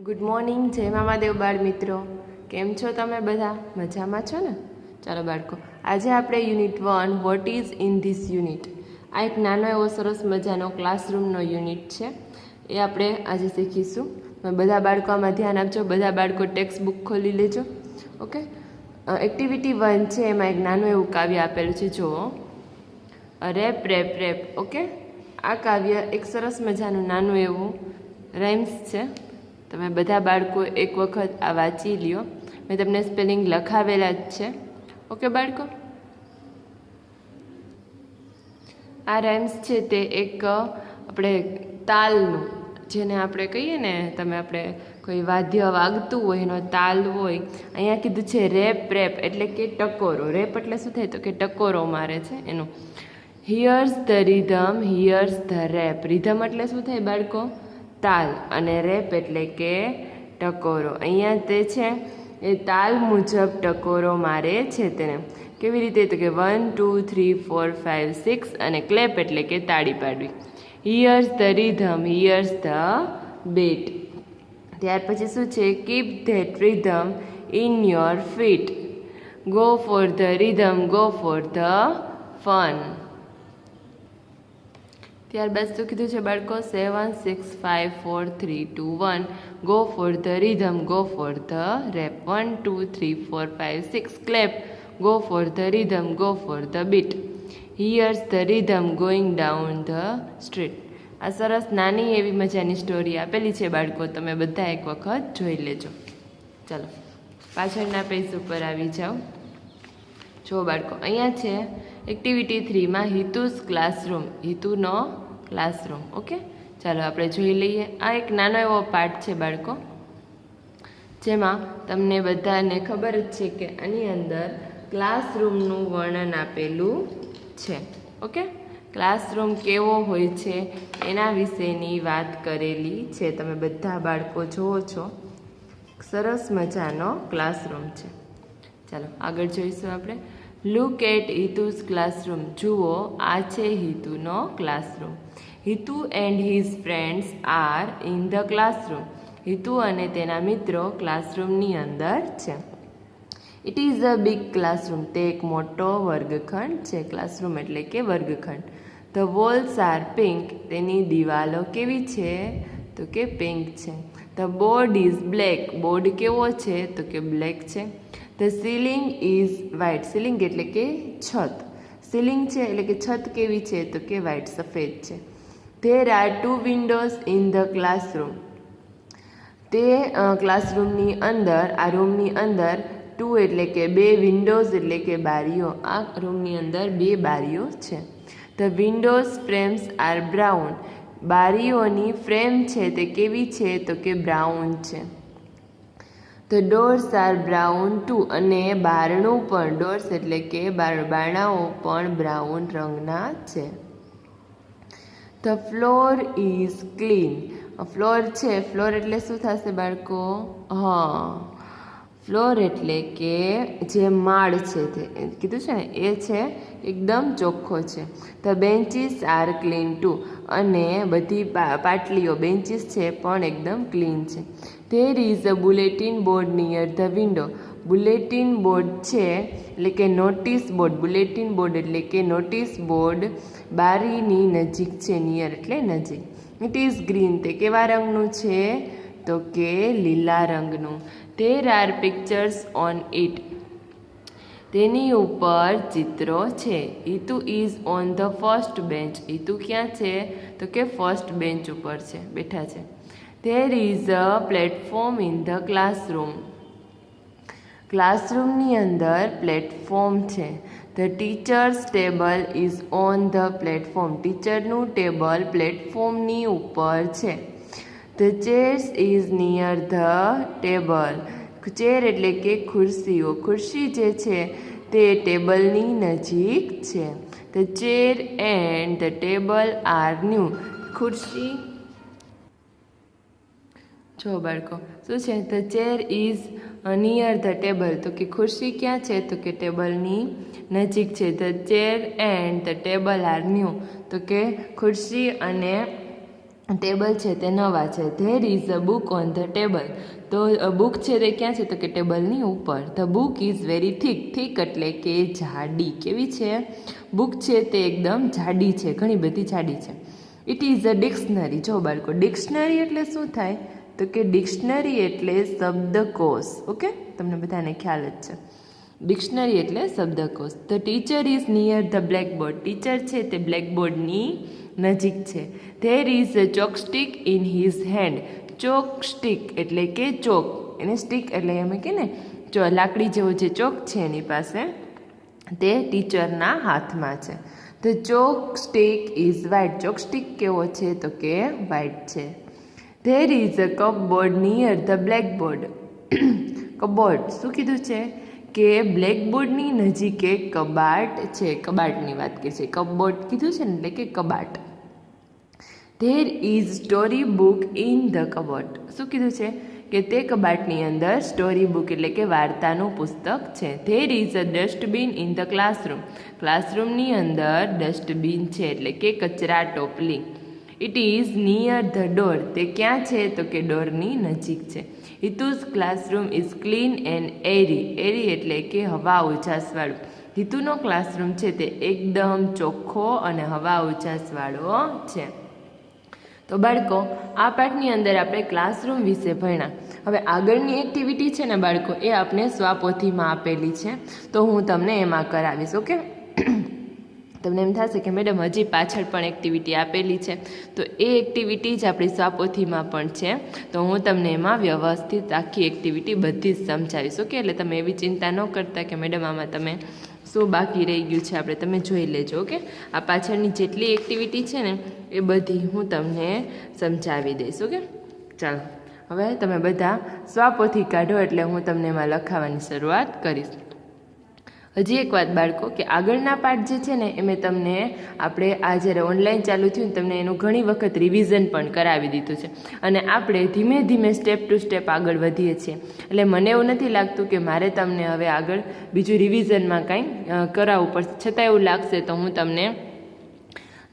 Good morning, જય મામાદેવ બાળ મિત્રો. કેમ છો તમે બધા? મજામાં છો ને? ચાલો બાળકો, આજે આપણે unit 1 what is in this unit, આ એક નાનો એવો સરસ મજાનો ક્લાસરૂમનો યુનિટ છે. એ આપણે આજે શીખીશું. બધા બાળકો આમાં ધ્યાન આપજો. બધા બાળકો ટેક્સ્ટ બુક ખોલી લેજો. ઓકે, એક્ટિવિટી 1 છે, એમાં એક નાનું એવું કાવ્ય આપેલું છે. જુઓ, રેપ રેપ રેપ. ઓકે, આ કાવ્ય એક સરસ મજાનું નાનું એવું રાઇમ્સ છે. તમે બધા બાળકો એક વખત આ વાંચી લ્યો. મેં તમને સ્પેલિંગ લખાવેલા જ છે. ઓકે બાળકો, આ રાઇમ્સ છે તે એક આપણે તાલનું, જેને આપણે કહીએ ને, આપણે કોઈ વાદ્ય વાગતું હોય એનો તાલ હોય. અહીંયા કીધું છે રેપ રેપ, એટલે કે ટકોરો. રેપ એટલે શું થાય? તો કે ટકોરો મારે છે એનું. Here's the rhythm, here's the rap. Rhythm એટલે શું થાય બાળકો? તાલ. અને રેપ એટલે કે ટકોરો. અહીંયા તે છે એ તાલ મુજબ ટકોરો મારે છે. તેને કેવી રીતે? તો કે 1 2 3 4 5 6, અને ક્લેપ એટલે કે તાળી પાડવી. હિયર્સ the rhythm, here's the bit. ત્યાર પછી શું છે? Keep that rhythm in your feet. Go for the rhythm, go for the fun. ત્યારબાદ શું કીધું છે બાળકો? 7 6 5 4 3 2 1. Go for the rhythm, go for the rap. 1 2 3 4 5 6. Clap. Go for the rhythm, go for the beat. Here's the rhythm going down the street. આ સરસ નાની એવી મજાની સ્ટોરી આપેલી છે બાળકો. તમે બધા એક વખત જોઈ લેજો. ચાલો પાછળના પેજ ઉપર આવી જાઓ. જો બાળકો, અહીંયા છે એક્ટિવિટી 3માં હિતુસ ક્લાસરૂમ, હિતુનો ક્લાસરૂમ. ઓકે, ચાલો આપણે જોઈ લઈએ. આ એક નાનો એવો પાઠ છે બાળકો, જેમાં તમને બધાને ખબર જ છે કે આની અંદર ક્લાસરૂમનું વર્ણન આપેલું છે. ઓકે, ક્લાસરૂમ કેવો હોય છે એના વિશેની વાત કરેલી છે. તમે બધા બાળકો જુઓ છો, સરસ મજાનો ક્લાસરૂમ છે. ચાલો આગળ જોઈશું આપણે. Look at Hitu's classroom. જુઓ, આ છે હિતુનો classroom. Hitu and his friends are in the classroom. હિતુ અને તેના મિત્રો ક્લાસરૂમની અંદર છે. It is a big classroom. તે એક મોટો વર્ગખંડ છે. ક્લાસરૂમ એટલે કે વર્ગખંડ. The walls are pink. તેની દિવાલો કેવી છે? તો કે પિંક છે. The board is black. Board કેવો છે? તો કે બ્લેક છે. The ceiling is white. Ceiling એટલે કે છત. સીલિંગ છે એટલે કે છત કેવી છે? તો કે વ્હાઇટ, સફેદ છે. There are 2 Windows in the classroom. તે ક્લાસરૂમની અંદર, આ રૂમની અંદર 2 એટલે કે 2 વિન્ડોઝ એટલે કે બારીઓ. આ રૂમની અંદર 2 બારીઓ છે. The windows frames are brown. બારીઓની ફ્રેમ છે તે કેવી છે? તો કે બ્રાઉન છે. The doors are brown too. અને બારણું પણ, ડોર્સ એટલે કે બારણાઓ પણ બ્રાઉન રંગના છે. The floor is clean. Floor છે, ફ્લોર એટલે શું થશે બાળકો? ફ્લોર એટલે કે જે માળ છે, તે કીધું છે ને, એ છે એકદમ ચોખ્ખો છે. The benches are clean too. અને બધી પાટલીઓ, બેન્ચીસ છે પણ એકદમ ક્લીન છે. There is a bulletin board near the window. Bulletin board છે એટલે કે નોટિસ બોર્ડ. બુલેટિન બોર્ડ એટલે કે નોટિસ બોર્ડ બારીની નજીક છે. નિયર એટલે નજીક. It is green. તે કેવા રંગનું છે? તો કે લીલા રંગનું. There are pictures on it. તેની ઉપર ચિત્રો છે. Hitu is on the first bench. Hitu ક્યાં છે? તો કે ફર્સ્ટ બેન્ચ ઉપર છે, બેઠા છે. There is a platform in the classroom. ક્લાસરૂમની અંદર પ્લેટફોર્મ છે. The teacher's table is on the platform. ટીચરનું ટેબલ પ્લેટફોર્મની ઉપર છે. The chairs is near the table. Chair એટલે કે ખુરશીઓ. ખુરશી જે છે તે ટેબલની નજીક છે. The chair and the table are new. ખુરશી, જો બાળકો શું છે? The chair is near the table. તો કે ખુરશી ક્યાં છે? તો કે ટેબલની નજીક છે. The chair and the table are new. તો કે ખુરશી અને ટેબલ છે તે નવા છે. There is a book on the table. તો બુક છે તે ક્યાં છે? તો કે ટેબલની ઉપર. The book is very thick. Thick એટલે કે જાડી. કેવી છે? બુક છે તે એકદમ જાડી છે, ઘણી બધી જાડી છે. It is a dictionary. જો બાળકો, ડિક્શનરી એટલે શું થાય? તો કે ડિક્શનરી એટલે શબ્દકોશ. ઓકે, તમને બધાને ખ્યાલ જ છે. ડિક્શનરી એટલે શબ્દકોશ. The teacher is near the blackboard. Teacher છે તે બ્લેકબોર્ડની નજીક છે. There is a chalkstick in his hand. Chalkstick એટલે કે ચોક, એને સ્ટિક એટલે એમ કે ને લાકડી જેવો જે ચોક છે એની પાસે, તે ટીચરના હાથમાં છે. The chalkstick is white. Chalkstick કેવો છે? તો કે વ્હાઇટ છે. There is a cupboard near the blackboard. Cupboard શું કીધું છે? કે બ્લેકબોર્ડની નજીક એક કબાટ છે. કબાટની વાત કરી છે. કપબોર્ડ કીધું છે ને, એટલે કે કબાટ. There is story book in the cupboard. શું કીધું છે? કે તે કબાટની અંદર સ્ટોરી બુક એટલે કે વાર્તાનું પુસ્તક છે. There is a dustbin in the classroom. ક્લાસરૂમની અંદર ડસ્ટબિન છે એટલે કે કચરા ટોપલી. It is near the door. તે ક્યાં છે? તો કે ડોરની નજીક છે. Hitu's classroom is clean and airy. Airy એટલે કે હવા ઉજાસવાળું. હિતુનો ક્લાસરૂમ છે તે એકદમ ચોખ્ખો અને હવા ઉજાસવાળો છે. તો બાળકો, આ પાઠની અંદર આપણે ક્લાસરૂમ વિશે ભણ્યા. હવે આગળની એક્ટિવિટી છે ને બાળકો, એ આપણે સ્વાપોથીમાં આપેલી છે, તો હું તમને એમાં કરાવીશ. ઓકે, તમને એમ થશે કે મેડમ હજી પાછળ પણ એક્ટિવિટી આપેલી છે, તો એ એક્ટિવિટી જ આપણી સ્વાપોથીમાં પણ છે. તો હું તમને એમાં વ્યવસ્થિત આખી એક્ટિવિટી બધી જ સમજાવીશ. ઓકે, એટલે તમે એવી ચિંતા ન કરતા કે મેડમ આમાં તમે શું બાકી રહી ગયું છે, આપણે તમે જોઈ લેજો. ઓકે, આ પાછળની જેટલી એક્ટિવિટી છે ને એ બધી હું તમને સમજાવી દઈશ. ઓકે, ચાલો હવે તમે બધા સ્વાપોથી કાઢો એટલે હું તમને એમાં લખાવાની શરૂઆત કરીશ. હજી એક વાત બાળકો, કે આગળના પાઠ જે છે ને એ મેં તમને આપણે આ જ્યારે ઓનલાઈન ચાલુ થયું ને તમને એનું ઘણી વખત રિવિઝન પણ કરાવી દીધું છે, અને આપણે ધીમે ધીમે સ્ટેપ ટુ સ્ટેપ આગળ વધીએ છીએ. એટલે મને એવું નથી લાગતું કે મારે તમને હવે આગળ બીજું રિવિઝનમાં કાંઈ કરાવવું પડશે. છતાં એવું લાગશે તો હું તમને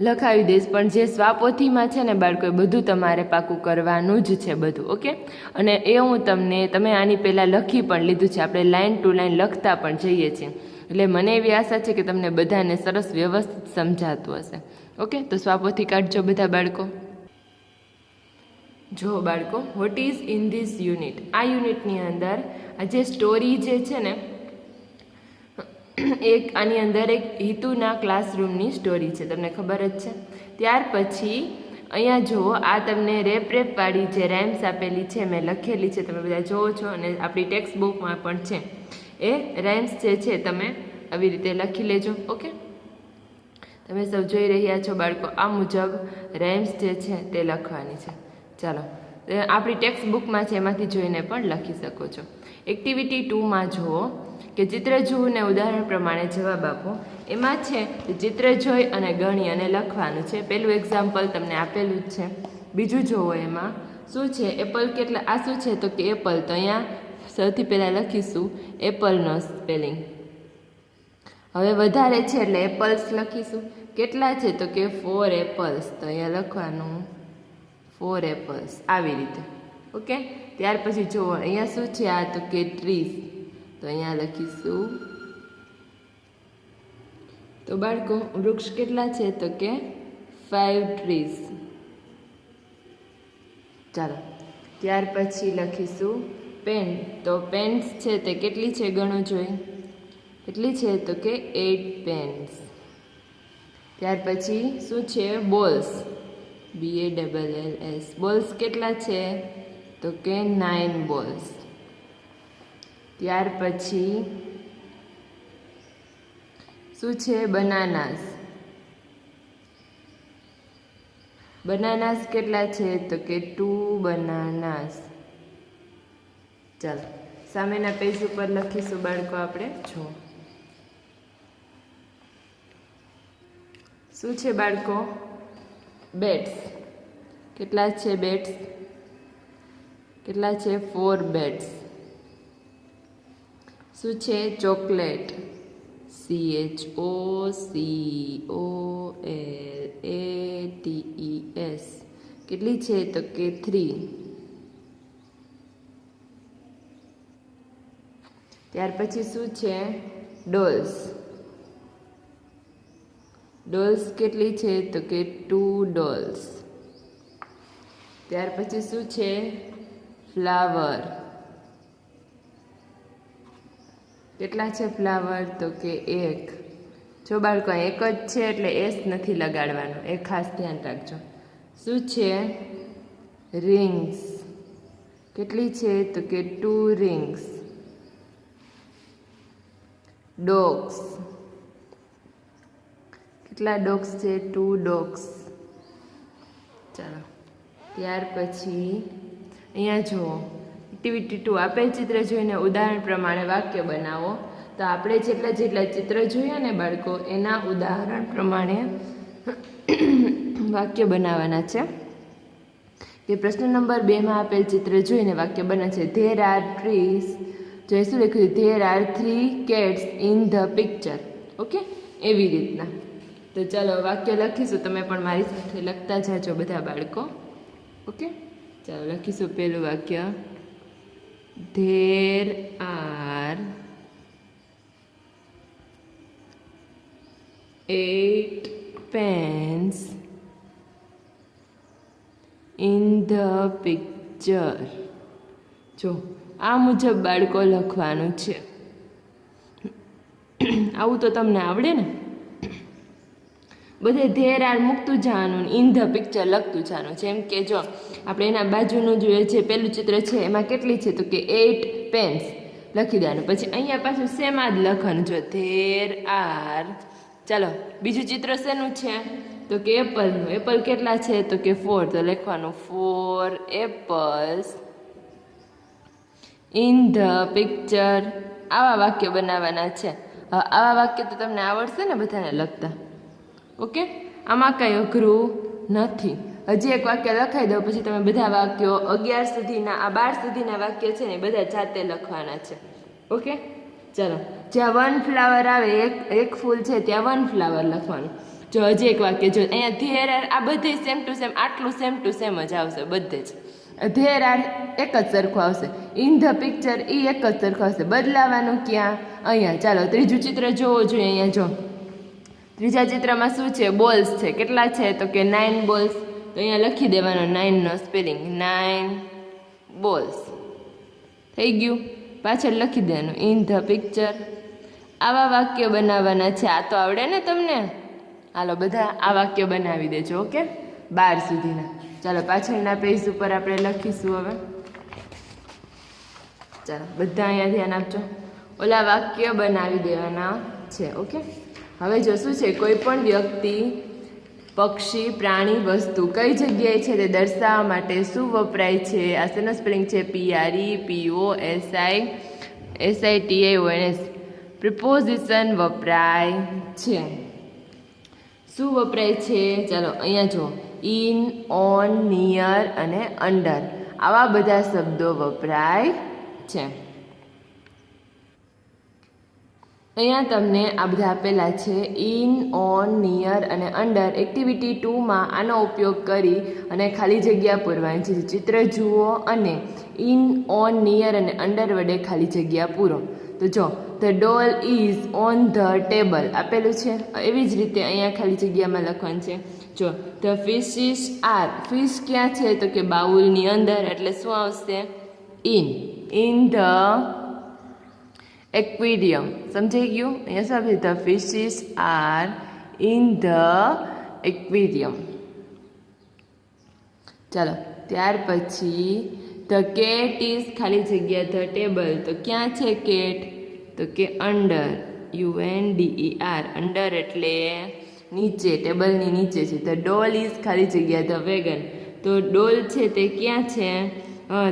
લખાવી દઈશ. પણ જે સ્વાપોથીમાં છે ને બાળકો, એ બધું તમારે પાકું કરવાનું જ છે બધું. ઓકે, અને એ હું તમને, તમે આની પહેલાં લખી પણ લીધું છે, આપણે લાઇન ટુ લાઇન લખતા પણ જઈએ છીએ. એટલે મને એવી આશા છે કે તમને બધાને સરસ વ્યવસ્થિત સમજાતું હશે. ઓકે, તો સ્વાપોથી કાઢજો બધા બાળકો. જો બાળકો, what is in this unit. આ યુનિટની અંદર આ જે સ્ટોરી જે છે ને, એક આની અંદર એક હિતુના ક્લાસરૂમની સ્ટોરી છે, તમને ખબર જ છે. ત્યાર પછી અહીંયા જુઓ, આ તમને રેપ વાળી જે રાઇમ્સ આપેલી છે મેં લખેલી છે, તમે બધા જોવો છો, અને આપણી ટેક્સ્ટ બુકમાં પણ છે. એ રાઇમ્સ જે છે તમે આવી રીતે લખી લેજો. ઓકે, તમે સૌ જોઈ રહ્યા છો બાળકો, આ મુજબ રાઇમ્સ જે છે તે લખવાની છે. ચાલો, આપણી ટેક્સ્ટ બુકમાં છે એમાંથી જોઈને પણ લખી શકો છો. એક્ટિવિટી 2માં જુઓ કે ચિત્ર જુઓ ને ઉદાહરણ પ્રમાણે જવાબ આપો. એમાં છે ચિત્ર જોઈ અને ગણી અને લખવાનું છે. પહેલું એક્ઝામ્પલ તમને આપેલું જ છે. બીજું જુઓ, એમાં શું છે? એપલ કેટલા, આ શું છે? તો કે એપલ. તો અહીંયા સૌથી પહેલાં લખીશું એપલનો સ્પેલિંગ. હવે વધારે છે એટલે એપલ્સ લખીશું. કેટલા છે? તો કે 4 એપલ્સ. તો અહીંયા લખવાનું 4 એપલ્સ, આવી રીતે. ઓકે, ત્યાર પછી જુઓ અહીંયા શું છે? આ તો કે ટ્રીઝ. તો અહીંયા લખીશું. તો બાળકો, વૃક્ષ કેટલા છે? તો કે 5 ટ્રીઝ. ચાલો, ત્યાર પછી લખીશું પેન. તો પેન્સ છે તે કેટલી છે? ગણો જોઈ. કેટલી છે? તો કે 8 પેન્સ. ત્યાર પછી શું છે? બોલ્સ. BALLS. બોલ્સ કેટલા છે? તો કે 9 બોલ્સ. ત્યાર પછી શું છે? બનાનાસ. બનાનાસ કેટલા છે? તો કે 2 બનાનાસ. ચાલો, સામેના પેજ ઉપર લખીશું બાળકો આપણે. જો શું છે બાળકો? બેટ્સ. કેટલા છે બેટ્સ? કેટલા છે? 4 બેટ્સ. શું છે? ચોકલેટ. CHOCOLATES. કેટલી છે તો કે 3. ત્યાર પછી શું છે ડોલ્સ. ડોલ્સ કેટલી છે તો કે 2 ડોલ્સ. ત્યાર પછી શું છે ફ્લાવર. કેટલા છે ફ્લાવર તો કે 1. જો બાળકો એક જ છે એટલે એસ નથી લગાડવાનો, એ ખાસ ધ્યાન રાખજો. શું છે રિંગ્સ. કેટલી છે તો કે 2 રિંગ્સ. ડોગ્સ. કેટલા ડોગ્સ છે 2 ડોગ્સ. ચાલો ત્યાર પછી અહીંયા જુઓ એક્ટિવિટી 2. આપેલ ચિત્ર જોઈને ઉદાહરણ પ્રમાણે વાક્ય બનાવો. તો આપણે જેટલા ચિત્ર જોયા ને બાળકો એના ઉદાહરણ પ્રમાણે વાક્ય બનાવવાના છે. કે પ્રશ્ન નંબર 2 માં આપેલ ચિત્ર જોઈને વાક્ય બને છે ધેર આર ટ્રીઝ. જો શું લખ્યું there are 3 cats in the picture. Okay, એવી રીતના. તો ચાલો વાક્ય લખીશું, તમે પણ મારી સાથે લખતા જાજો બધા બાળકો. ઓકે, ચાલો લખીશું પહેલું વાક્ય there are 8 pens in the picture. જો આ મુજબ બાળકો લખવાનું છે. આવું તો તમને આવડે ને. બધે ધેર આર મૂકતું જવાનું, ઇન ધ પિક્ચર લખતું જવાનું. જેમ કે જો આપણે એના બાજુનું જોઈએ છે પેલું ચિત્ર છે એમાં કેટલી છે તો કે 8 પેન્સ લખી દેવાનું. પછી અહીંયા પાછું સેમ જ લખવાનું. જો ધેર આર. ચાલો બીજું ચિત્ર શેનું છે તો કે એપલનું. એપલ કેટલા છે તો કે 4. તો લખવાનું 4 એપલ્સ ઇન ધ પિક્ચર. આવા વાક્ય બનાવવાના છે. આવા વાક્ય તો તમને આવડશે ને બધાને લખતા. ઓકે, આમાં કંઈ અઘરું નથી. હજી એક વાક્ય લખાઈ દો, પછી તમે બધા વાક્યો 11 સુધીના આ 12 સુધીના વાક્ય છે ને બધા જાતે લખવાના છે. ઓકે, ચાલો જ્યાં 1 ફ્લાવર આવે એક ફૂલ છે ત્યાં 1 ફ્લાવર લખવાનું. જો હજી એક વાક્ય જો અહીંયા ધેર આર, આ બધે સેમ ટુ સેમ, આટલું સેમ ટુ સેમ જ આવશે બધે જ. ધેર આર એક જ સરખું આવશે. ઇન ધ પિક્ચર એ એક જ સરખું આવશે. બદલાવાનું ક્યાં? અહીંયા. ચાલો ત્રીજું ચિત્ર જોવો જોઈએ. અહીંયા જો ત્રીજા ચિત્રમાં શું છે બોલ્સ છે. કેટલા છે તો કે 9 બોલ્સ. તો અહીંયા લખી દેવાનો 9 નો સ્પેલિંગ 9 બોલ્સ. થઈ ગયું. પાછળ લખી દેવાનું ઇન ધ પિક્ચર. આવા વાક્ય બનાવવાના છે. આ તો આવડે ને તમને? હાલો બધા આ વાક્ય બનાવી દેજો. ઓકે, 12 સુધીના. ચાલો પાછળના પેજ ઉપર આપણે લખીશું હવે. ચાલો બધા અહીંયા ધ્યાન આપજો. ઓલા વાક્ય બનાવી દેવાના છે. ઓકે, હવે જો શું છે કોઈ પણ વ્યક્તિ, પક્ષી, પ્રાણી, વસ્તુ કઈ જગ્યાએ છે તે દર્શાવવા માટે શું વપરાય છે? આ શેનો સ્પેલિંગ છે? PREPOSITIONS. પ્રિપોઝિશન વપરાય છે. શું વપરાય છે? ચાલો અહીંયા જો ઇન, ઓન, નિયર અને અંડર. આવા બધા શબ્દો વપરાય છે. અહીંયા તમને આ બધા આપેલા છે ઇન, ઓન, નિયર અને અંડર. એક્ટિવિટી 2 માં આનો ઉપયોગ કરી અને ખાલી જગ્યા પૂરવાની છે. ચિત્ર જુઓ અને ઇન, ઓન, નિયર અને અંડર વડે ખાલી જગ્યા પૂરો. તો જો the doll is on the table આપેલું છે. એવી જ રીતે અહીંયા ખાલી જગ્યામાં લખવાનું છે. જો ધ ફિશિસ આર. ફિશ ક્યાં છે તો કે બાઉલની અંદર. એટલે શું આવશે? ઇન. In the aquarium. સમજાઈ ગયું? અહીંયા શું આપે? The ફિશિસ R in the aquarium. ચાલો ત્યાર પછી ધ કેટ ઇઝ ખાલી જગ્યા ધ ટેબલ. તો ક્યાં છે કેટ તો કે અંડર. UNDER. અંડર એટલે નીચે, ટેબલની નીચે છે. ધ ડોલ ઇઝ ખાલી જગ્યા ધ વેગન. તો ડોલ છે તે ક્યાં છે?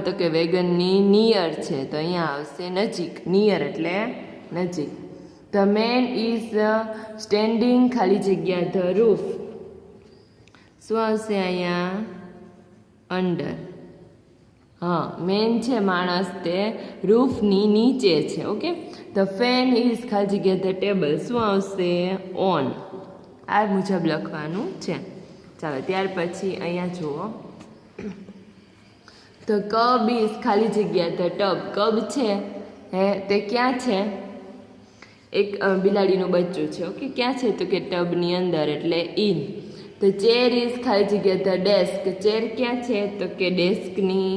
તો કે વેગનની નિયર છે. તો અહીંયા આવશે નજીક. નિયર એટલે નજીક. ધ મેન ઇઝ સ્ટેન્ડિંગ ખાલી જગ્યા ધ રૂફ. શું આવશે અહીંયા? અંડર. મેન છે માણસ તે રૂફની નીચે છે. ઓકે, ધ ફેન ઇઝ ખાલી જગ્યા ધ ટેબલ. શું આવશે? ઓન. આ મુજબ લખવાનું છે. ચાલો ત્યાર પછી અહીંયા જુઓ ધ કબ ઇઝ ખાલી જગ્યા ધ ટબ, કબ છે હે તે ક્યાં છે? એક બિલાડીનું બચ્ચું છે. ઓકે, ક્યાં છે? તો કે ટબની અંદર, એટલે ઇન. ધ ચેર ઇઝ ખાલી જગ્યા ધ ડેસ્ક, ચેર ક્યાં છે? તો કે ડેસ્કની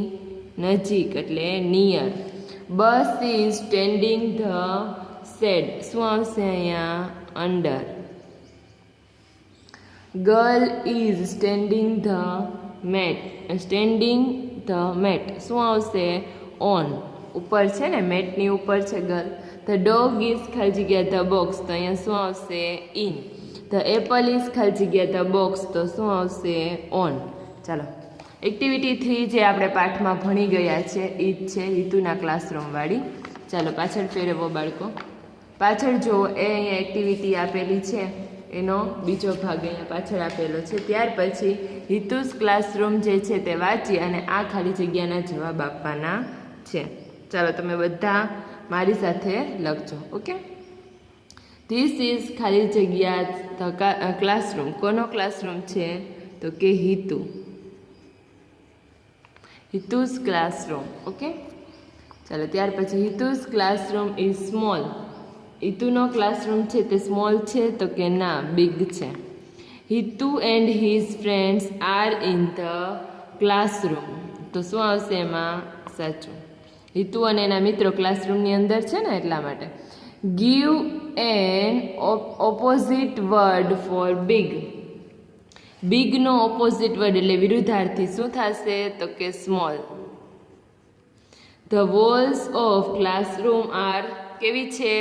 નજીક, એટલે near. Bus is standing the shed, શું આવશે અહીંયા? Under. Girl is standing the mat, standing the mat, શું આવશે? ઓન, ઉપર છે ને, મેટની ઉપર છે ગર્લ. ધ ડોગ ઇઝ ખાલી જગ્યા ધ બોક્સ, તો અહીંયા શું આવશે? ઇન. ધ એપલ ઇઝ ખાલી જગ્યા ધ બોક્સ, તો શું આવશે? ઓન. ચાલો, એક્ટિવિટી 3 જે આપણે પાઠમાં ભણી ગયા છે એ જ છે હિતુના ક્લાસરૂમવાળી. ચાલો પાછળ ફેરવો બાળકો, પાછળ જુઓ. એ અહીંયા એક્ટિવિટી આપેલી છે, એનો બીજો ભાગ અહીંયા પાછળ આપેલો છે. ત્યાર પછી હિતુસ ક્લાસરૂમ જે છે તે વાંચી અને આ ખાલી જગ્યાના જવાબ આપવાના છે. ચાલો તમે બધા મારી સાથે લખજો. ઓકે, ધીસ ઇઝ ખાલી જગ્યા ક્લાસરૂમ. કોનો ક્લાસરૂમ છે? તો કે હિતુ, હિતુસ ક્લાસરૂમ. ઓકે, ચાલો ત્યાર પછી હિતુસ ક્લાસરૂમ ઇઝ સ્મોલ. હિતુનો ક્લાસરૂમ છે તે સ્મોલ છે? તો કે ના, બિગ છે. Hitu and his friends are in the classroom, તો શું આવશે એમાં સાચું? હિતુ અને એના મિત્રો ક્લાસરૂમની અંદર છે ને, એટલા માટે. Give an opposite word for big. બિગનો ઓપોઝિટ વર્ડ એટલે વિરુદ્ધાર્થી શું થશે? તો કે small. The walls of classroom are કેવી છે?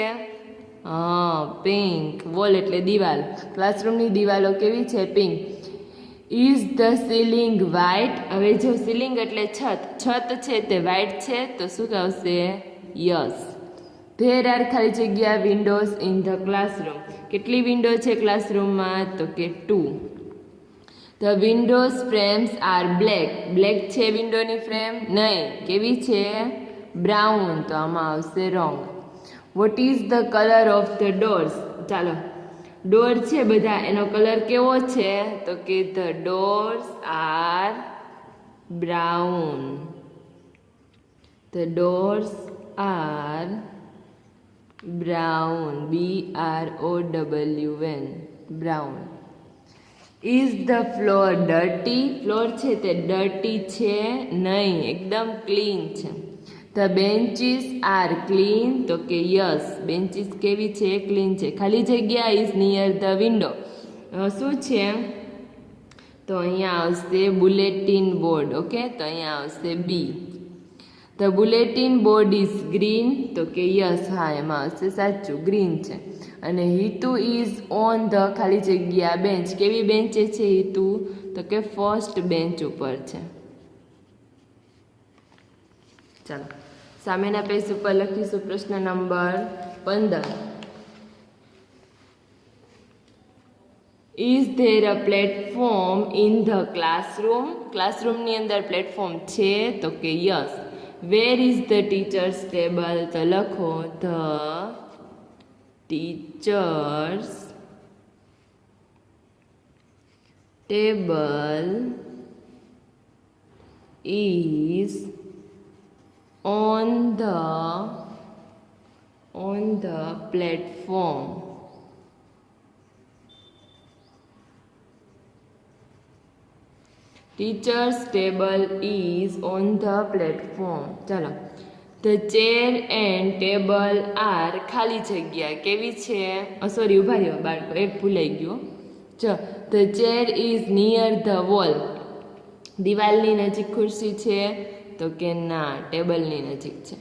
પિંક. વોલ એટલે દિવાલ, ક્લાસરૂમની દિવાલો કેવી છે? Pink. Is the ceiling white. હવે જો સીલિંગ એટલે છત, છત છે તે વ્હાઇટ છે, તો શું આવશે? યસ. ધેર આર ખાલી જગ્યા વિન્ડોઝ ઇન ધ ક્લાસરૂમ. કેટલી વિન્ડો છે ક્લાસરૂમમાં? તો કે 2. The windows frames are black. Black છે વિન્ડોની ફ્રેમ? નહીં. કેવી છે? બ્રાઉન, તો આમાં આવશે wrong. What is the colour of the doors. ચાલો, ડોર છે બધા, એનો કલર કેવો છે? તો કે the doors are brown. The doors are brown, BROWN, brown. Is the floor dirty. Floor છે તે ડર્ટી છે? નહીં, એકદમ ક્લીન છે. ધ બેન્ચીસ આર ક્લીન, તો કે યસ, બેન્ચીસ કેવી છે? ક્લીન છે. ખાલી જગ્યા ઇઝ નિયર ધ વિન્ડો, શું છે? તો અહીંયા આવશે બુલેટિન બોર્ડ. ઓકે, તો અહીંયા આવશે B. The bulletin board is green, તો કે યસ, હા એમાં આવશે સાચું, ગ્રીન છે. અને હિતુ ઇઝ ઓન ધ ખાલી જગ્યા બેન્ચ. કેવી બેન્ચે છે હિતુ? તો કે ફર્સ્ટ બેન્ચ ઉપર છે. ચાલો સામેના પેજ ઉપર લખીશું પ્રશ્ન number 15. Is there a platform in the classroom. ક્લાસરૂમની અંદર પ્લેટફોર્મ છે? તો કે yes. Where is the teacher's table? તો લખો the teacher's table is on the platform. Teacher's table is on the platform. ચાલો, the chair and table are ખાલી જગ્યા કેવી છે? સોરી, ઉભા રહ્યો બાળકો, એક ભૂલાઈ ગયો. ચલો, the chair is near the wall. દિવાલની નજીક ખુરશી છે? તો કે ના, ટેબલની નજીક છે,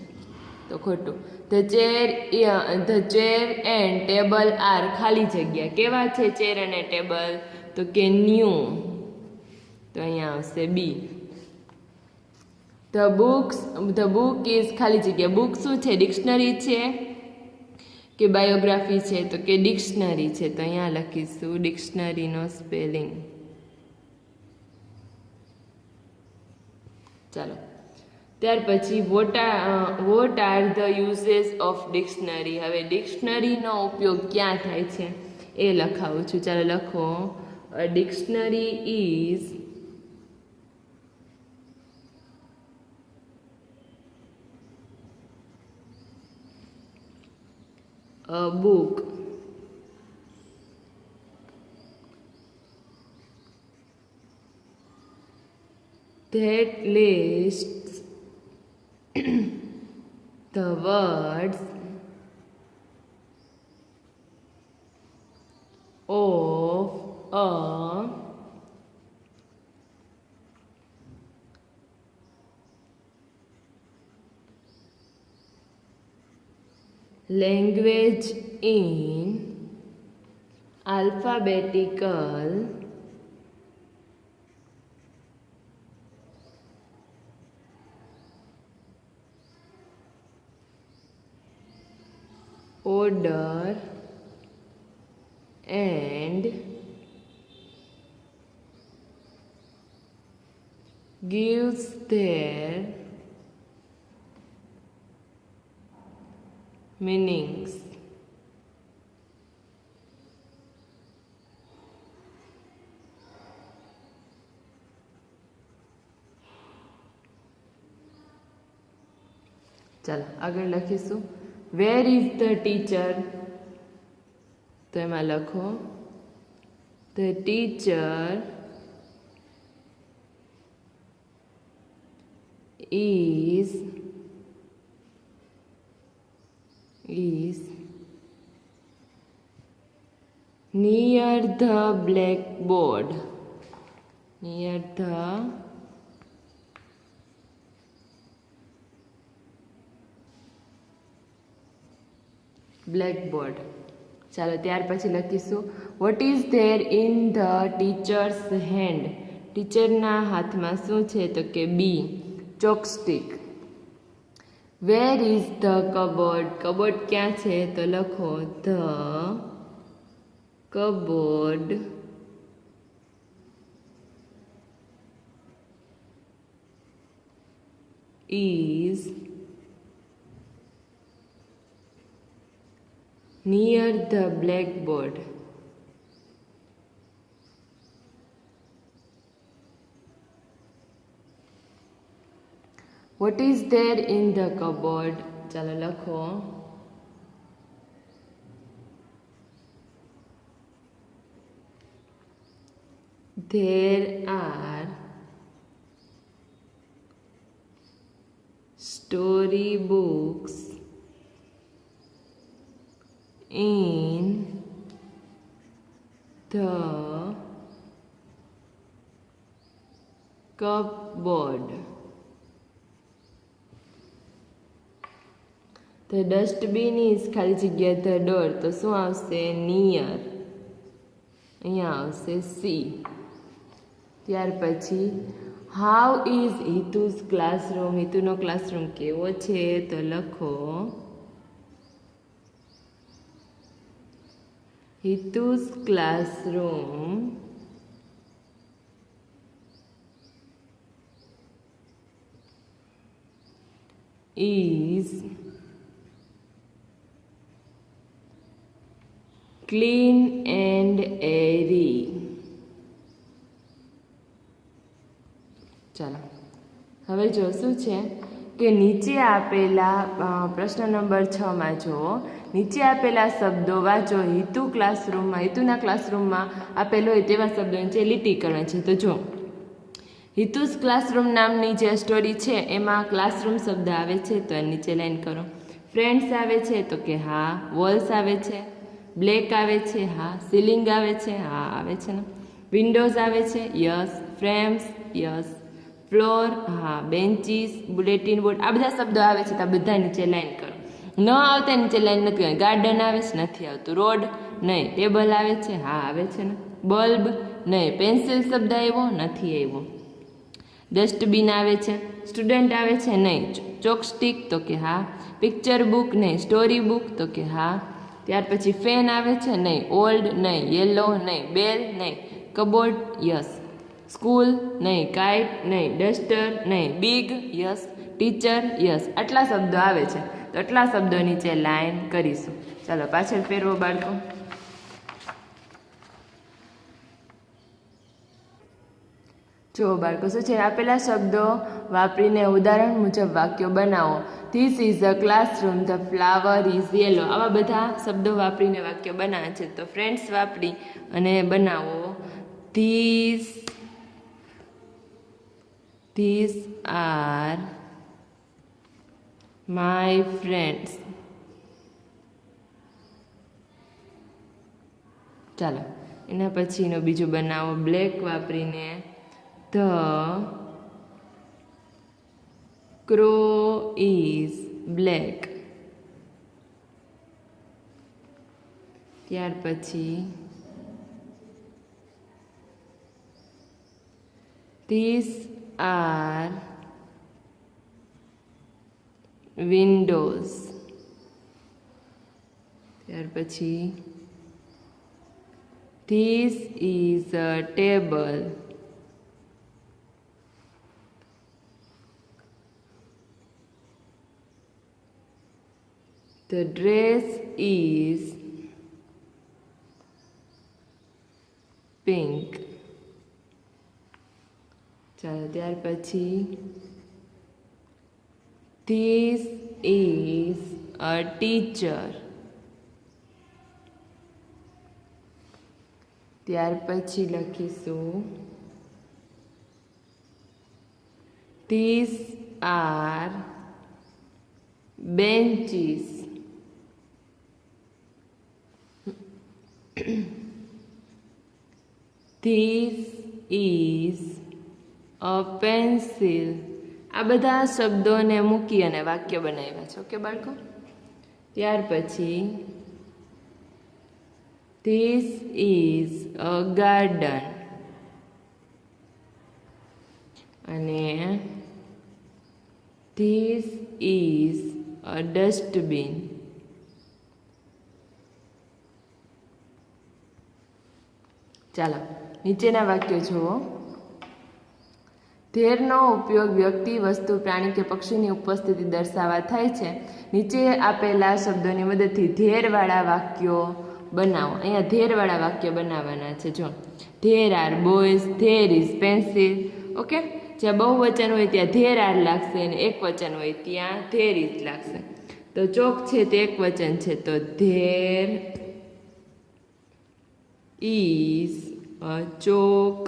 તો ખોટું. The chair and table are ખાલી જગ્યા કેવા છે? ચેર અને ટેબલ? તો કે ન્યૂ, તો અહીંયા આવશે B. ધ બુક ઇઝ ખાલી જગ્યા. બુક શું છે? ડિક્શનરી છે કે બાયોગ્રાફી છે? તો કે ડિક્શનરી છે, તો અહીંયા લખીશું ડિક્શનરીનો સ્પેલિંગ. ચાલો, ત્યાર પછી what are the uses of dictionary. હવે ડિક્શનરીનો ઉપયોગ ક્યાં થાય છે એ લખાવું છું. ચાલો લખો, dictionary is a book. That lists the words of a language in alphabetical order and gives their meanings. चलो आगे लखीशु वेर इज द टीचर तो एमां लखो the teacher is near the blackboard. Near the blackboard. ચાલો ત્યાર પછી લખીશું what is there in the teacher's hand. ટીચરના હાથમાં શું છે તો કે બી chalkstick. Where is the cupboard. Cupboard ક્યાં છે તો લખો the cupboard is near the blackboard. What is there in the cupboard? चलो लखो there are story books in the cupboard. The dustbin is ખાલી જગ્યા the door તો શું આવશે near. અહીંયા આવશે C. ત્યાર પછી હાઉ ઇઝ હિતુસ ક્લાસરૂમ. હિતુનો ક્લાસરૂમ કેવો છે તો લખો હિતુસ classroom is clean and airy. ચાલો હવે જો શું છે કે નીચે આપેલા પ્રશ્ન નંબર 6 માં જુઓ નીચે આપેલા શબ્દો વાંચો. હિતુ ક્લાસરૂમમાં હિતુના ક્લાસરૂમમાં આપેલો હોય તેવા શબ્દો નીચે લીટી કરવાની છે. તો જો હિતુસ ક્લાસરૂમ નામની જે સ્ટોરી છે એમાં ક્લાસરૂમ શબ્દ આવે છે તો એ નીચે લાઈન કરો. ફ્રેન્ડ્સ આવે છે તો કે હા. વોલ્સ આવે છે. બ્લેક આવે છે હા. સીલિંગ આવે છે હા આવે છે ને. વિન્ડોઝ આવે છે યસ. Frames yes. ફ્લોર હા. બેન્ચીસ બુલેટિન બોર્ડ આ બધા શબ્દો આવે છે તો આ બધા નીચે લાઈન કરો. ન આવતા નીચે લાઈન નથી કરવાની. ગાર્ડન આવે છે નથી આવતું. રોડ નહીં. ટેબલ આવે છે હા આવે છે ને. બલ્બ નહીં. પેન્સિલ શબ્દ આવ્યો નથી આવ્યો. ડસ્ટબિન આવે છે. સ્ટુડન્ટ આવે છે નહીં. ચોકસ્ટિક તો કે હા. પિક્ચર બુક નહીં. સ્ટોરી બુક તો કે હા. ત્યાર પછી ફેન આવે છે નહીં. ઓલ્ડ નહીં. યેલો નહીં. બેલ નહીં. Cupboard yes. સ્કૂલ નહીં. કાઇટ નહીં. ડસ્ટર નહીં. Big yes. Teacher yes. આટલા શબ્દો આવે છે તો આટલા શબ્દો નીચે લાઈન કરીશું. ચાલો પાછળ ફેરવો બાળકો. જો બાળકો શું છે, આપેલા શબ્દો વાપરીને ઉદાહરણ મુજબ વાક્યો બનાવો. This is a classroom, the flower is yellow. આવા બધા શબ્દો વાપરીને વાક્યો બનાવે છે. તો ફ્રેન્ડ્સ વાપરી અને બનાવો. This are my friends. ચાલો એના પછીનો બીજો બનાવો બ્લેક વાપરીને. The crow is black. ત્યાર પછી ધીસ આર વિન્ડોઝ. ત્યાર પછી this is a table. The dress is pink. ચાલો ત્યાર પછી This is a teacher. ત્યાર પછી લખીશું These are benches. This is a pencil. આ બધા શબ્દોને મૂકી અને વાક્ય બનાવ્યા છે. ઓકે બાળકો. ત્યાર પછી This is a garden. અને This is a dustbin. ચાલો નીચેના વાક્યો જુઓ. ધેરનો ઉપયોગ વ્યક્તિ, વસ્તુ, પ્રાણી કે પક્ષીની ઉપસ્થિતિ દર્શાવવા થાય છે. નીચે આપેલા શબ્દોની મદદથી ધેરવાળા વાક્યો બનાવો. અહીંયા ધેરવાળા વાક્ય બનાવવાના છે. જો there are boys, there is pencil. Okay, જ્યાં બહુવચન હોય ત્યાં ધેર આર લાગશે અને એક વચન હોય ત્યાં ધેર ઇઝ લાગશે. તો ચોક છે તે એક વચન છે, તો ધેર ઇઝ અ ચોક.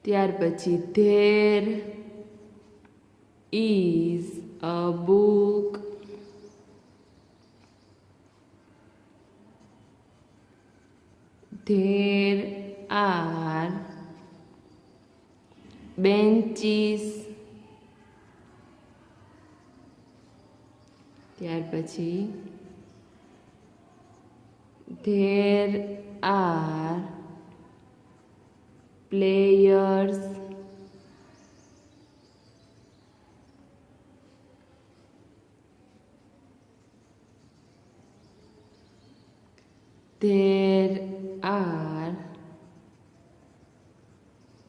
ત્યાર પછી there is a book. There are benches. ત્યાર પછી there are players. There are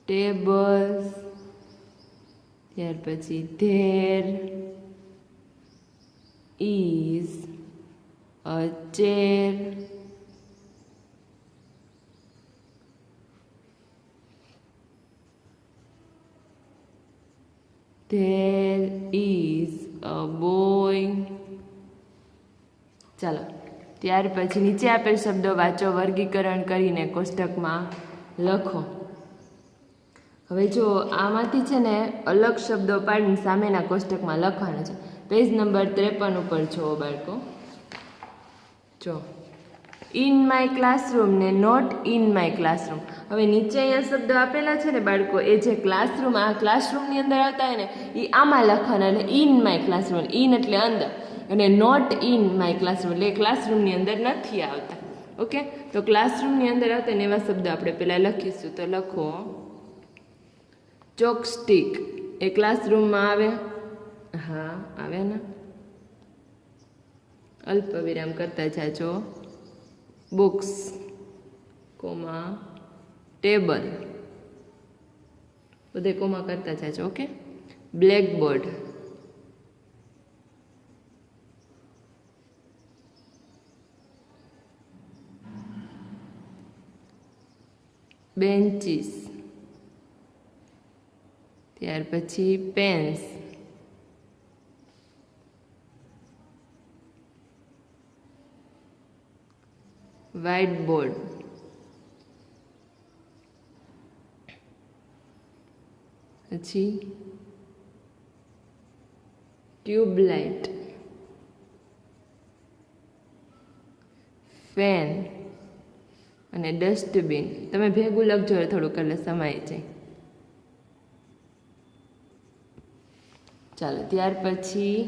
tables. ત્યાર પછી there is a chair. There is a boy. ચાલો ત્યાર પછી નીચે આપેલ શબ્દો વાંચો, વર્ગીકરણ કરીને કોષ્ટકમાં લખો. હવે જો આમાંથી છે ને અલગ શબ્દો પાડીને સામેના કોષ્ટકમાં લખવાનો છે. પેજ નંબર 53 ઉપર છો બાળકો. જો ઇન માય ક્લાસરૂમ ને નોટ ઇન માય ક્લાસરૂમ. હવે નીચે અહીંયા શબ્દો આપેલા છે ને બાળકો, એ જે ક્લાસરૂમ, આ ક્લાસરૂમની અંદર આવતા હોય ને એ આમાં લખવાના. એટલે ઇન માય ક્લાસરૂમ, ઇન એટલે અંદર, અને નોટ ઇન માય ક્લાસરૂમ એટલે ક્લાસરૂમની અંદર નથી આવતા. ઓકે, તો ક્લાસરૂમની અંદર આવતા ને એવા શબ્દો આપણે પહેલાં લખીશું. તો લખો ચોકસ્ટિક. એ ક્લાસરૂમમાં આવે? હા આવે ને. અલ્પ વિરામ કરતા જાજો. બુક્સ, કોમા, ટેબલ, બધે કોમા કરતા જાજો. ઓકે. બ્લેકબોર્ડ, બેન્ચીસ, ત્યાર પછી પેન્સ, વ્હાઇટ બોર્ડ, પછી ટ્યુબલાઇટ, ફેન અને ડસ્ટબિન. તમે ભેગું લખજો થોડુંક એટલે સમાઈ જાય. ચાલો, ત્યાર પછી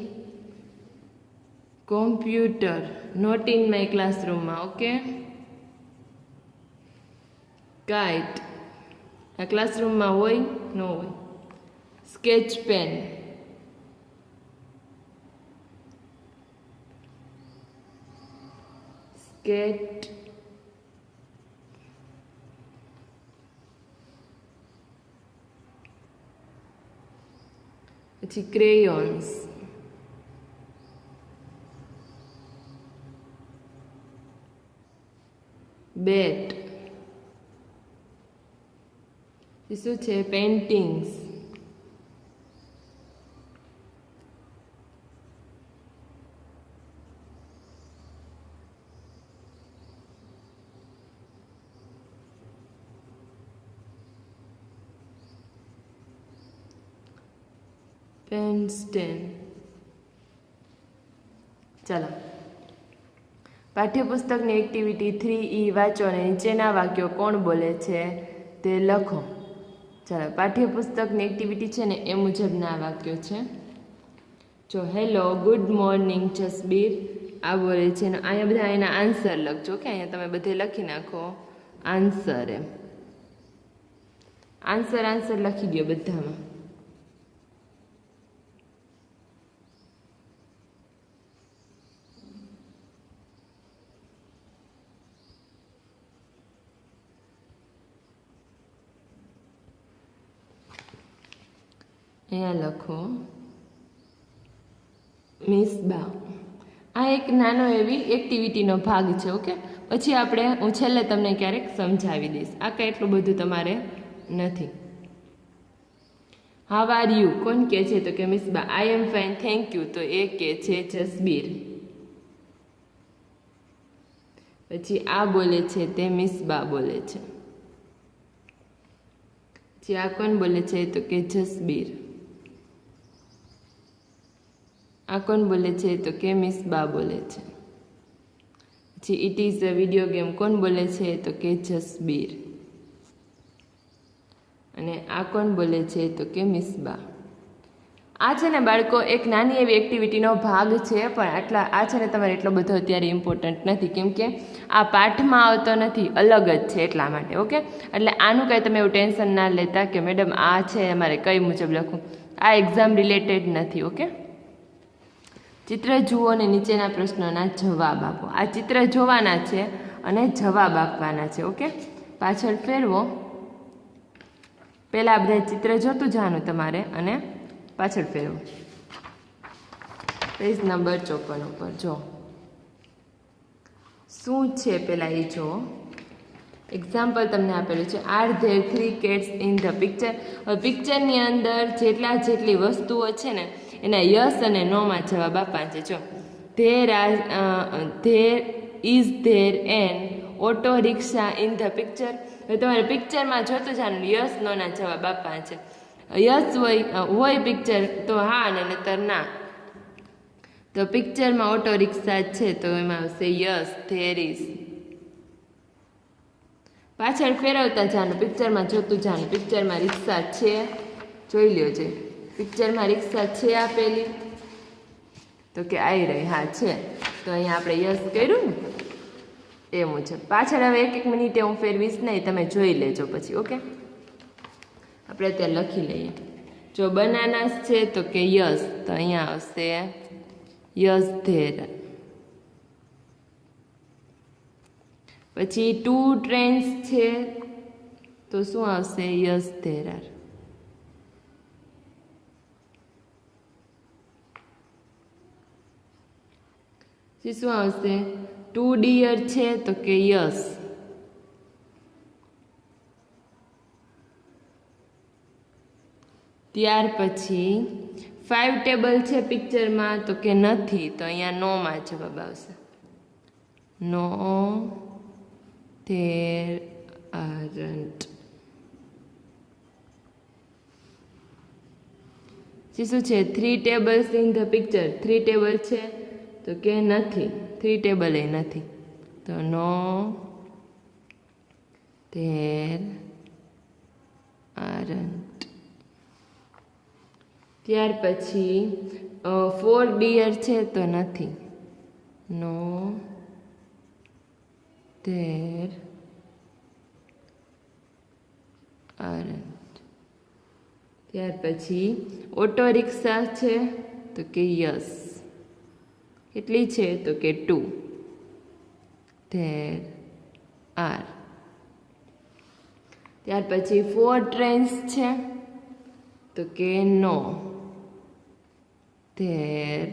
કોમ્પ્યુટર, નોટ ઇન માય ક્લાસરૂમમાં. ઓકે, કાઇટ, આ ક્લાસરૂમમાં હોય ન હોય. સ્કેચ પેન, સ્કેટ, પછી ક્રેયોન્સ, બેટ, એ શું છે? Paintings, pen stand. ચાલો, પાઠ્યપુસ્તકની એક્ટિવિટી 3E વાંચો અને નીચેના વાક્યો કોણ બોલે છે તે લખો. ચાલો, પાઠ્યપુસ્તકની એક્ટિવિટી છે ને એ મુજબના વાક્યો છે. જો હેલો, ગુડ મોર્નિંગ જસબીર, આ બોલે છે ને અહીંયા બધા એના આન્સર લખજો. કે અહીંયા તમે બધે લખી નાખો આન્સર. એમ આન્સર લખી દો બધામાં. અહીંયા લખો મિસબા. આ એક નાનો એવી એક્ટિવિટીનો ભાગ છે. ઓકે, પછી હું છેલ્લે તમને ક્યારેક સમજાવી દઈશ. આ કંઈ એટલું બધું તમારે નથી. હાવ આર યુ કોણ કહે છે? તો કે મિસબા. આઈ એમ ફાઇન થેન્ક યુ તો એ કહે છે જસબીર. પછી આ બોલે છે તે મિસબા બોલે છે. પછી આ કોણ બોલે છે? તો કે જસબીર. આ કોણ બોલે છે? તો કે મિસબા બોલે છે. પછી it is a video game કોણ બોલે છે? તો કે જસબીર. અને આ કોણ બોલે છે? તો કે મિસબા. આ છે ને બાળકો એક નાની એવી એક્ટિવિટીનો ભાગ છે, પણ આ છે ને તમારે એટલો બધો અત્યારે ઇમ્પોર્ટન્ટ નથી, કેમ કે આ પાઠમાં આવતો નથી, અલગ જ છે એટલા માટે. ઓકે, એટલે આનું કંઈ તમે એવું ટેન્શન ના લેતા કે મેડમ આ છે અમારે કઈ મુજબ લખવું. આ એક્ઝામ રિલેટેડ નથી. ઓકે, ચિત્ર જુઓ અને નીચેના પ્રશ્નોના જવાબ આપો. આ ચિત્ર જોવાના છે અને જવાબ આપવાના છે. ઓકે, પાછળ ફેરવો. પહેલાં બધા ચિત્ર જોતું જવાનું તમારે અને પાછળ ફેરવો. પેજ નંબર 54 ઉપર જો શું છે પહેલાં એ જુઓ. એક્ઝામ્પલ તમને આપેલું છે. Are there 3 cats in the picture. હવે પિક્ચરની અંદર જેટલી વસ્તુઓ છે ને એના યસ અને નોમાં જવાબ આપવાના છે. જો there is there an auto rickshaw in the picture. હવે તમારે પિક્ચરમાં જોતું જવાનું, યસ નોના જવાબ આપવાના છે. યસ હોય પિક્ચર તો હા, અને નહીતર ના. તો પિક્ચરમાં ઓટો રિક્ષા છે તો એમાં આવશે યસ ધેર ઇઝ. પાછળ ફેરવતા જવાનું, પિક્ચરમાં જોતું જવાનું. પિક્ચરમાં રિક્ષા છે, જોઈ લ્યો છે. પિક્ચરમાં રિક્ષા છે આપેલી તો કે આવી રહી, હા છે. તો અહીંયા આપણે યસ કર્યું ને એ મુજબ. પાછળ હવે એક મિનિટે હું ફેરવીશ નહીં, તમે જોઈ લેજો પછી. ઓકે, આપણે ત્યાં લખી લઈએ. જો બનાનાસ છે તો કે યસ, તો અહીંયા આવશે યસ ધેર. પછી 2 ટ્રેન્સ છે તો શું આવશે? Yes there are. પછી શું આવશે? 2 ડિયર છે તો કે યસ. ત્યાર પછી 5 ટેબલ છે પિક્ચરમાં તો કે નથી, તો અહીંયા નો માં જવાબ આવશે. No there aren't. શું છે 3 tables in the picture? 3 table છે તો કે નથી, 3 ટેબલ એ નથી, તો નો ધેર આરન્ટ. ત્યાર પછી 4 ડિયર છે તો નથી, નો ધેર આરન્ટ. ત્યાર પછી ઓટો રિક્ષા છે તો કે યસ. કેટલી છે તો કે 2, ધેર આર. ત્યાર પછી 4 ટ્રેન્સ છે તો કે નો, ધેર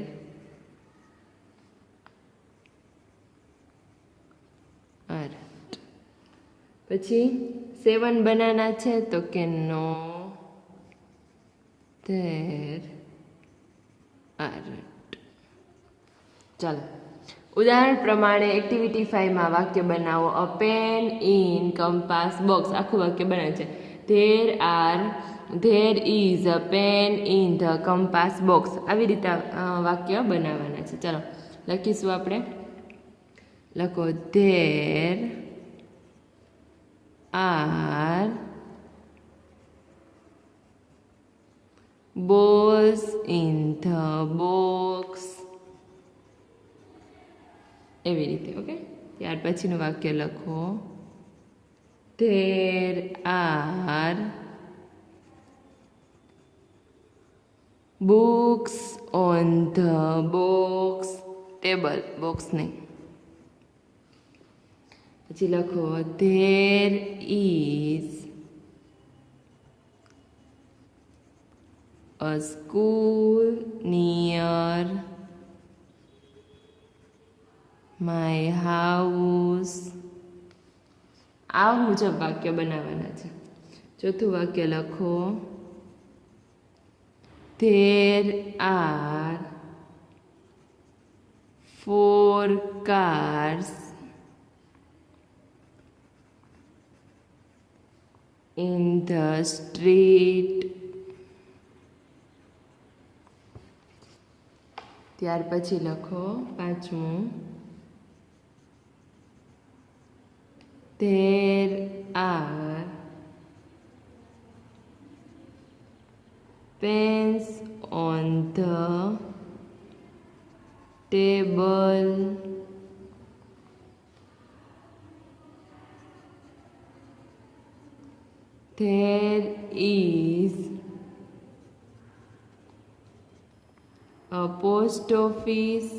આરન્ટ. પછી 7 બનાના છે તો કે નો, ધેર આરન્ટ. ચાલો ઉદાહરણ પ્રમાણે એક્ટિવિટી 5 માં વાક્ય બનાવો. A pen in compass box. આખું વાક્ય બનાવે છે. There is a pen in the compass box. આવી રીતે વાક્ય બનાવવાના છે. ચાલો લખીશું આપણે. લખો there are balls in the box. એવી રીતે. ઓકે, ત્યાર પછીનું વાક્ય લખો. there are books on the box table. Box નહીં. પછી લખો there is a school near my house. આ મુજબ વાક્ય બનાવવાના છે. ચોથું વાક્ય લખો. there are 4 cars in the street. ત્યાર પછી લખો પાંચમું. there are pens on the table. there is a post office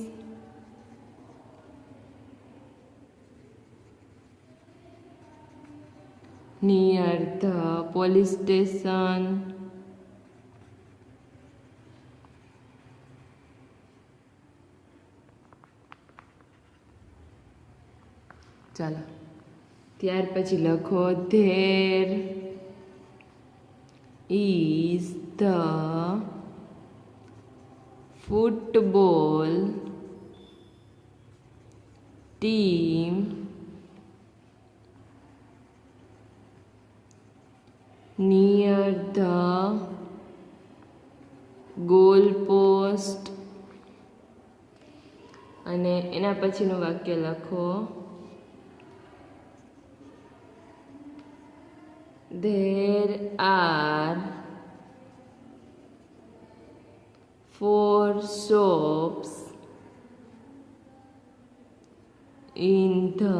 near the police station. ચાલો ત્યાર પછી લખો there is the football team near the goal post. અને એના પછીનું વાક્ય લખો. there are 4 shops in the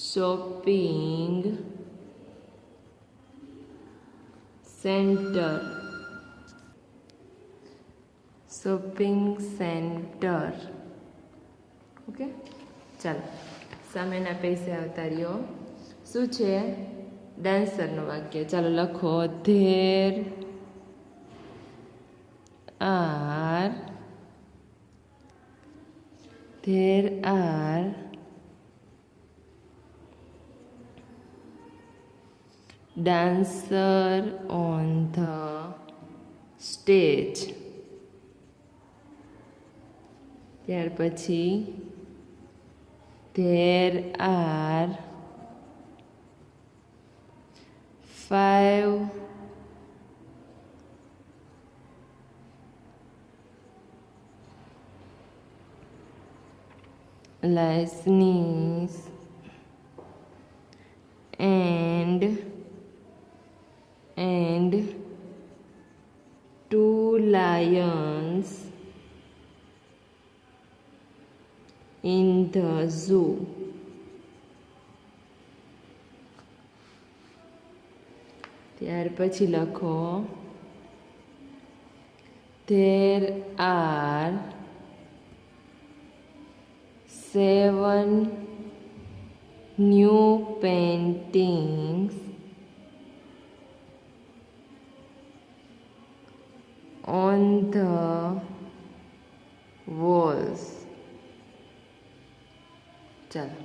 shopping center. shopping center. Okay, ચાલો સામેના પૈસે આવતા રહ્યો. શું છે? ડાન્સરનું વાક્ય. ચાલો લખો. there are dancer on the stage. ત્યાર પછી there are 5 lions and 2 lions in the zoo. ત્યાર પછી લખો there are 7 new paintings on the walls. ચાલો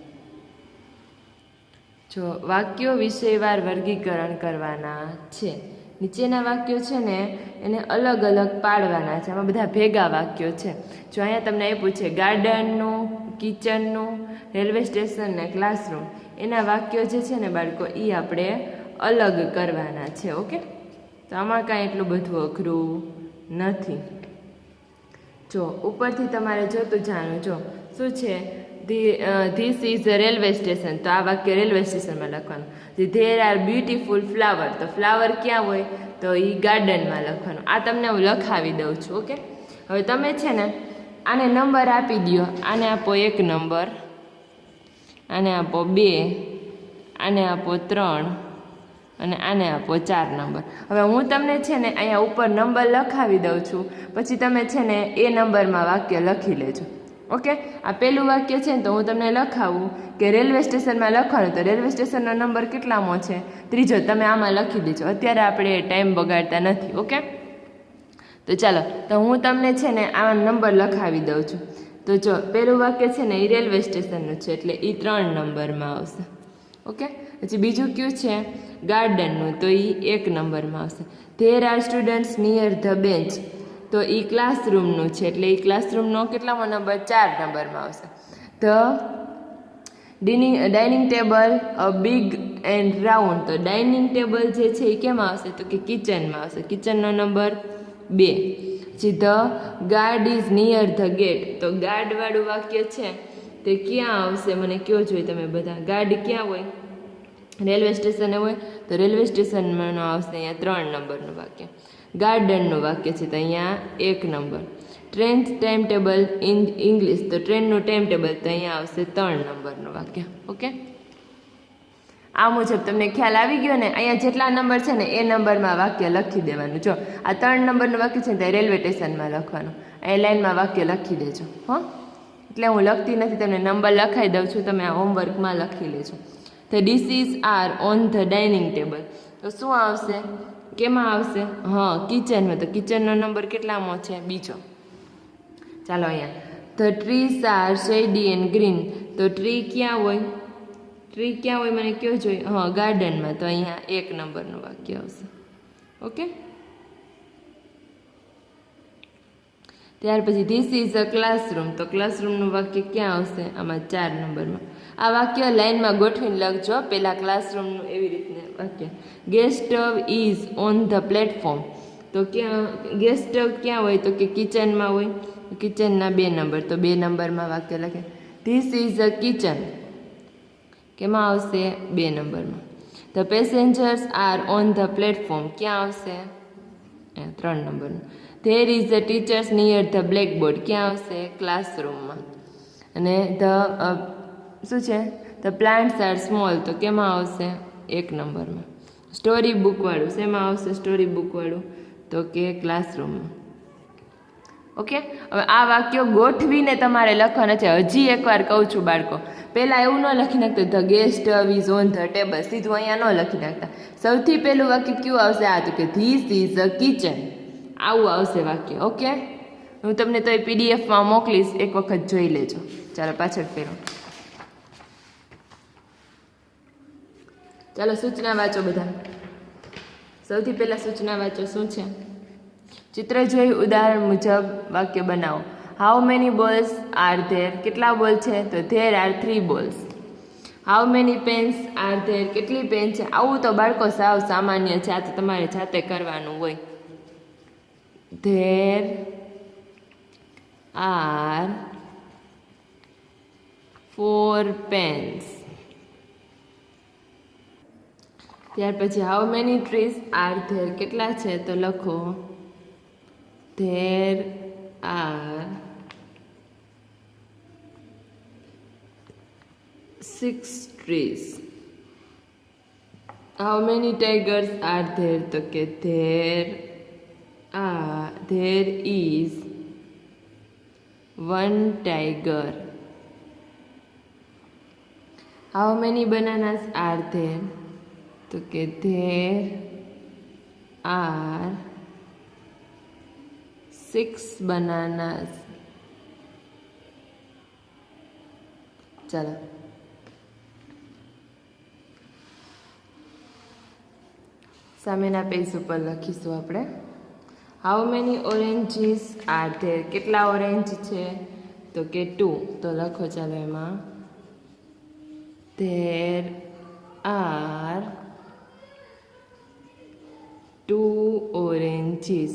જો વાક્યો વિષયવાર વર્ગીકરણ કરવાના છે. નીચેના વાક્યો છે ને એને અલગ અલગ પાડવાના છે. આમાં બધા ભેગા વાક્યો છે. જો અહીંયા તમને આપ્યું છે ગાર્ડનનું, કિચનનું, રેલવે સ્ટેશન ને ક્લાસરૂમ, એના વાક્યો જે છે ને બાળકો એ આપણે અલગ કરવાના છે. ઓકે, તો આમાં કાંઈ એટલું બધું અઘરું નથી. જો ઉપરથી તમારે જોતું જાણવું. જો શું છે, this is a railway station, તો આ વાક્ય રેલવે સ્ટેશનમાં લખવાનું. ધેર આર બ્યુટીફુલ ફ્લાવર, તો ફ્લાવર ક્યાં હોય તો એ ગાર્ડનમાં લખવાનું. આ તમને હું લખાવી દઉં છું. ઓકે, હવે તમે છે ને આને નંબર આપી દો. આને આપો 1 નંબર, આને આપો 2, આને આપો 3 અને આને આપો 4 નંબર. હવે હું તમને છે ને અહીંયા ઉપર નંબર લખાવી દઉં છું, પછી તમે છે ને એ નંબરમાં વાક્ય લખી લેજો. ઓકે, આ પહેલું વાક્ય છે ને તો હું તમને લખાવું કે રેલવે સ્ટેશનમાં લખવાનું, તો રેલવે સ્ટેશનનો નંબર કેટલામો છે? 3. તમે આમાં લખી દેજો. અત્યારે આપણે ટાઈમ બગાડતા નથી. ઓકે, તો ચાલો, તો હું તમને છે ને આ નંબર લખાવી દઉં છું. તો જો પહેલું વાક્ય છે ને એ રેલવે સ્ટેશનનું છે એટલે એ 3 નંબરમાં આવશે. ઓકે, પછી બીજું કયું છે ગાર્ડનનું, તો એ 1 નંબરમાં આવશે. There are students near the bench, તો એ ક્લાસરૂમનું છે એટલે એ ક્લાસરૂમનો કેટલામો નંબર? 4 નંબરમાં આવશે. The dining table a big and round, તો ડાઇનિંગ ટેબલ જે છે એ કેમાં આવશે તો કે કિચનમાં આવશે. કિચનનો નંબર 2. પછી the guard is near the gate, તો ગાર્ડવાળું વાક્ય છે તે ક્યાં આવશે મને કયો જોઈએ તમે બધા? ગાર્ડ ક્યાં હોય? રેલવે સ્ટેશને હોય, તો રેલવે સ્ટેશનમાં આવશે અહીંયા 3 નંબરનું વાક્ય. ગાર્ડનનું વાક્ય છે તો અહીંયા 1 number. Train time table in English, તો ટ્રેનનું ટાઈમ ટેબલ તો અહીંયા આવશે 3 નંબરનું વાક્ય. ઓકે, આ મુજબ તમને ખ્યાલ આવી ગયો ને? અહીંયા જેટલા નંબર છે ને એ નંબરમાં વાક્ય લખી દેવાનું. જો આ 3 નંબરનું વાક્ય છે ને ત્યાં રેલવે સ્ટેશનમાં લખવાનું. અહીં લાઈનમાં વાક્ય લખી દેજો. હં, એટલે હું લખતી નથી, તમને નંબર લખાઈ દઉં છું, તમે આ હોમવર્કમાં લખી લેજો. The dishes are on the dining table, તો શું આવશે? કેમાં આવશે? હા, કિચનમાં. તો કિચનનો નંબર કેટલામો છે? 2. ચાલો અહીંયા the trees are shady and green, તો ટ્રી ક્યાં હોય? ટ્રી ક્યાં હોય મને કયો જોઈએ? હા, ગાર્ડનમાં. તો અહીંયા 1 નંબરનું વાક્ય આવશે. ઓકે, ત્યાર પછી ધીસ ઇઝ અ ક્લાસરૂમ, તો ક્લાસરૂમનું વાક્ય ક્યાં આવશે? આમાં 4 નંબરમાં. આ વાક્ય લાઈનમાં ગોઠવીને લખજો. પહેલાં ક્લાસરૂમનું એવી રીતને વાક્ય. Gas stove is on the platform, તો ક્યાં ગેસ સ્ટવ ક્યાં હોય તો કે કિચનમાં હોય. કિચનના 2 નંબર, તો 2 નંબરમાં વાક્ય લખે. ધીસ ઇઝ અ કિચન, કેમાં આવશે? 2 નંબરમાં. The passengers are on the platform, ક્યાં આવશે? 3 નંબરનું. There is a teachers near the blackboard, ક્યાં આવશે? ક્લાસરૂમમાં. અને ધ શું છે? ધ પ્લાન્ટ્સ આર સ્મોલ, તો કેમાં આવશે? 1 નંબરમાં. સ્ટોરી બુકવાળું શેમાં આવશે? સ્ટોરી બુકવાળું તો કે ક્લાસરૂમમાં. ઓકે, હવે આ વાક્યો ગોઠવીને તમારે લખવાના છે. હજી એકવાર કહું છું બાળકો, પહેલાં એવું ન લખી નાખતા the gas stove is on the table, સીધું અહીંયા ન લખી નાખતા. સૌથી પહેલું વાક્ય કયું આવશે? આ તો કે ધીસ ઇઝ અ કિચન, આવું આવશે વાક્ય. ઓકે, હું તમને તો એ પીડીએફમાં મોકલીશ, એક વખત જોઈ લેજો. ચાલો પાછળ ફેરો. ચાલો સૂચના વાંચો બધા. સૌથી પહેલાં સૂચના વાંચો. શું છે? ચિત્ર જોઈ ઉદાહરણ મુજબ વાક્ય બનાવો. How many balls R there? કેટલા બોલ છે? તો there are 3 balls. How many Pence are there? કેટલી પેન છે? આવું તો બાળકો સાવ સામાન્ય છે, આ તો તમારે જાતે કરવાનું હોય. There are 4 pens. ત્યાર પછી how many trees are there? કેટલા છે? તો લખો there are 6 trees. How many tigers are there? તો કે there is 1 tiger. How many bananas are there? તો કે there are 6 bananas. ચાલો સામેના પેજ ઉપર લખીશું આપણે. How many oranges R there? કેટલા ઓરેન્જ છે? તો કે 2. તો લખો ચાલો એમાં ધેર આર 2 ઓરેન્જીસ.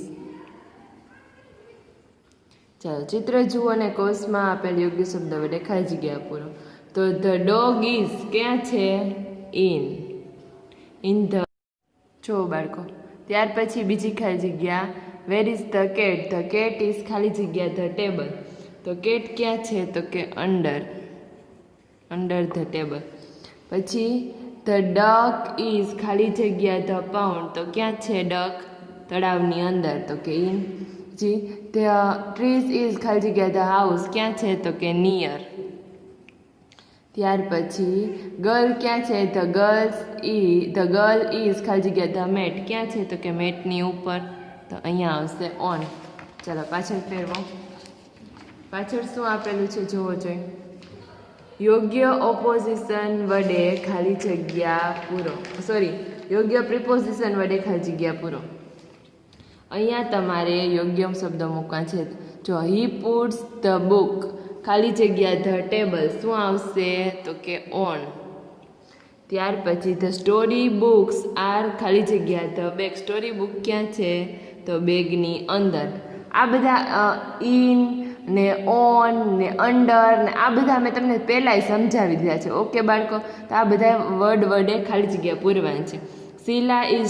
ચાલો ચિત્ર જુઓ અને કોષમાં આપેલ યોગ્ય શબ્દ વડે ખાલી જગ્યા પૂરો. તો ધ ડોગ ઇઝ ક્યાં છે? In the. જો બાળકો, ત્યાર પછી બીજી ખાલી જગ્યા વેર is the cat? The cat is ખાલી જગ્યા ધ ટેબલ. તો કેટ ક્યાં છે? તો કે અંડર ધ ટેબલ. પછી ધ ડક ઇઝ ખાલી જગ્યા ધ પાઉન્ડ. તો ક્યાં છે ડક? તળાવની અંદર. તો કે ઇન. જી ધ ટ્રીઝ ઇઝ ખાલી જગ્યા ધ હાઉસ. ક્યાં છે? તો કે નિયર. ત્યાર પછી ગર્લ ક્યાં છે? ધ ગર્લ ઇઝ ખાલી જગ્યા ધ મેટ. ક્યાં છે? તો કે મેટની ઉપર. તો અહીંયા આવશે ઓન. ચાલો પાછળ ફેરવો. પાછળ શું આપેલું છે જોવો જોઈએ. યોગ્ય ઓપોઝિશન વડે ખાલી જગ્યા પૂરો. યોગ્ય પ્રિપોઝિશન વડે ખાલી જગ્યા પૂરો. અહીંયા તમારે યોગ્ય શબ્દો મૂકવા છે. જો હી પુટ્સ ધ બુક ખાલી જગ્યા ધ ટેબલ. શું આવશે? તો કે ઓન. ત્યાર પછી ધ સ્ટોરી બુક્સ આર ખાલી જગ્યા ધ બેગ. સ્ટોરી બુક ક્યાં છે? તો બેગની અંદર. આ બધા ઇન ને ઓન ને અંડર ને આ બધા મેં તમને પહેલાંય સમજાવી દીધા છે. ઓકે બાળકો, તો આ બધા વર્ડ વડે ખાલી જગ્યા પૂરવાની છે. શીલા ઇઝ